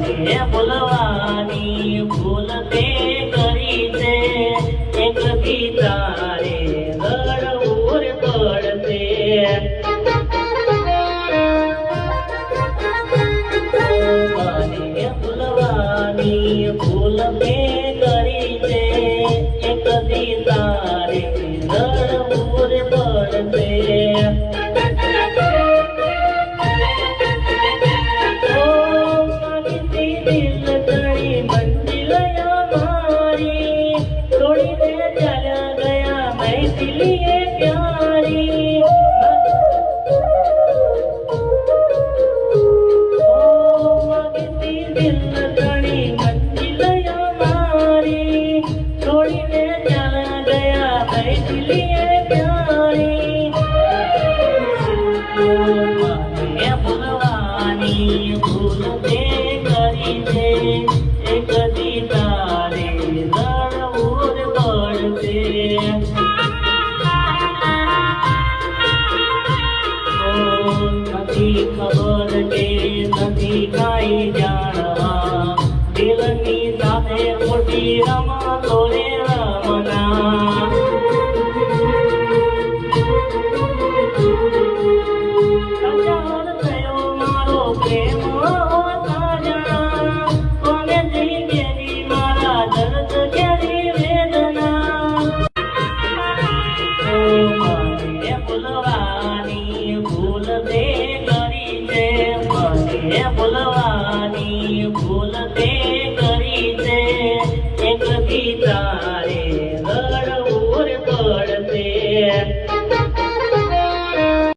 મને બોલવાની ભૂલ તે કરી છે એક દી તારે રડવું પડશે મને બોલવાની ભૂલ તે કરી છે એક દી તારે રડવું પડશે ભૂલ તે કરી છે એક દી તારે રડવું પડશે નથી ખબર કે નથી કાંઈ જાણવા દિલની સાથે મોટી રમતો રે રમના પ્રેમ સાજણા કોને જઈ ગેલી મારા દર્દ ઘેરી વેદના મને બોલવાની ભૂલ તે કરી છે મને બોલવાની ભૂલ તે કરી છે એક દી